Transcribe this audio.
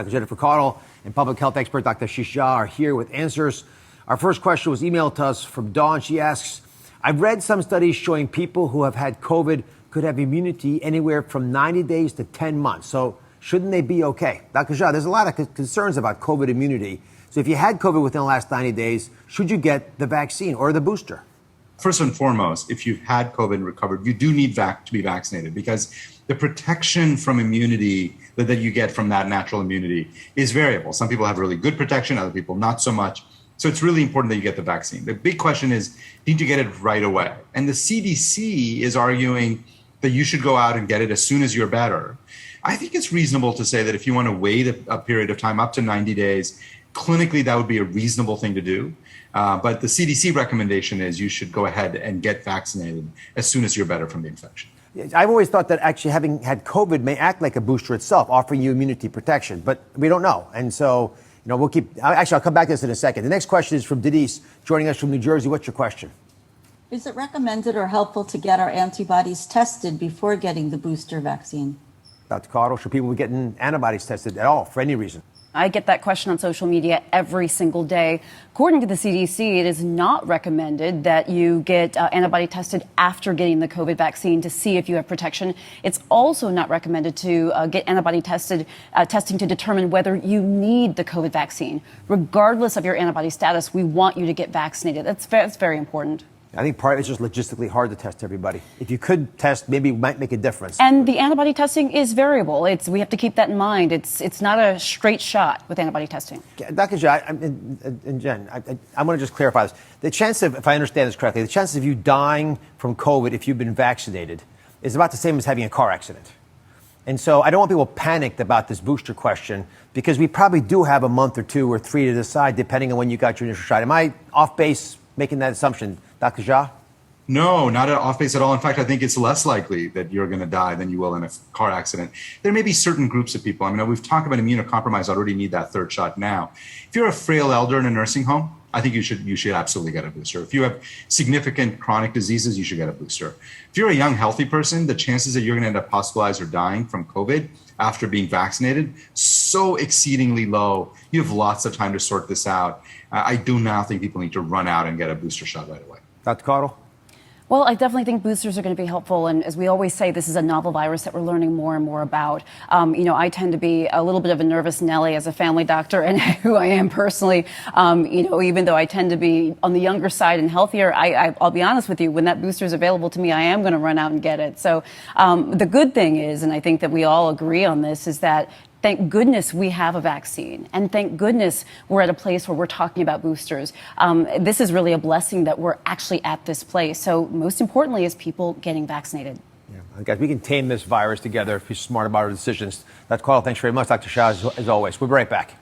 Dr. Jennifer Caudle and public health expert Dr. Shisha are here with answers. Our first question was emailed to us from Dawn. She asks, I've read some studies showing people who have had COVID could have immunity anywhere from 90 days to 10 months. So shouldn't they be okay? Dr. Shah, there's a lot of concerns about COVID immunity. So if you had COVID within the last 90 days, should you get the vaccine or the booster? First and foremost, if you've had COVID and recovered, you do need to be vaccinated, because the protection from immunity that you get from that natural immunity is variable. Some people have really good protection, other people not so much. So it's really important that you get the vaccine. The big question is, need to get it right away? And the CDC is arguing that you should go out and get it as soon as you're better. I think it's reasonable to say that if you want to wait a period of time up to 90 days, clinically that would be a reasonable thing to do. But the CDC recommendation is you should go ahead and get vaccinated as soon as you're better from the infection. I've always thought that actually having had COVID may act like a booster itself, offering you immunity protection, but we don't know. And so, we'll I'll come back to this in a second. The next question is from Denise, joining us from New Jersey. What's your question? Is it recommended or helpful to get our antibodies tested before getting the booster vaccine? Dr. Caudle, should people be getting antibodies tested at all for any reason? I get that question on social media every single day. According to the CDC, it is not recommended that you get antibody tested after getting the COVID vaccine to see if you have protection. It's also not recommended to get antibody testing to determine whether you need the COVID vaccine. Regardless of your antibody status, we want you to get vaccinated. That's very important. I think part of it's just logistically hard to test everybody. If you could test, maybe it might make a difference. And the antibody testing is variable. We have to keep that in mind. It's not a straight shot with antibody testing. Dr. Jha, and Jen, I want to just clarify this. The chance of, if I understand this correctly, the chances of you dying from COVID if you've been vaccinated is about the same as having a car accident. And so I don't want people panicked about this booster question, because we probably do have a month or 2 or 3 to decide, depending on when you got your initial shot. Am I off base making that assumption? Dr. Jha? No, not off base at all. In fact, I think it's less likely that you're going to die than you will in a car accident. There may be certain groups of people. I mean, we've talked about immunocompromised already need that third shot now. If you're a frail elder in a nursing home, I think you should absolutely get a booster. If you have significant chronic diseases, you should get a booster. If you're a young, healthy person, the chances that you're going to end up hospitalized or dying from COVID after being vaccinated, so exceedingly low. You have lots of time to sort this out. I do now think people need to run out and get a booster shot right away. Dr. Caudle? Well, I definitely think boosters are going to be helpful. And as we always say, this is a novel virus that we're learning more and more about. I tend to be a little bit of a nervous Nelly as a family doctor, and who I am personally. Even though I tend to be on the younger side and healthier, I'll be honest with you, when that booster is available to me, I am going to run out and get it. So the good thing is, and I think that we all agree on this, is that thank goodness we have a vaccine, and thank goodness we're at a place where we're talking about boosters. This is really a blessing that we're actually at this place. So most importantly is people getting vaccinated. Yeah, guys, we can tame this virus together if we're smart about our decisions. Dr. Caudle, thanks very much. Dr. Shah, as always. We'll be right back.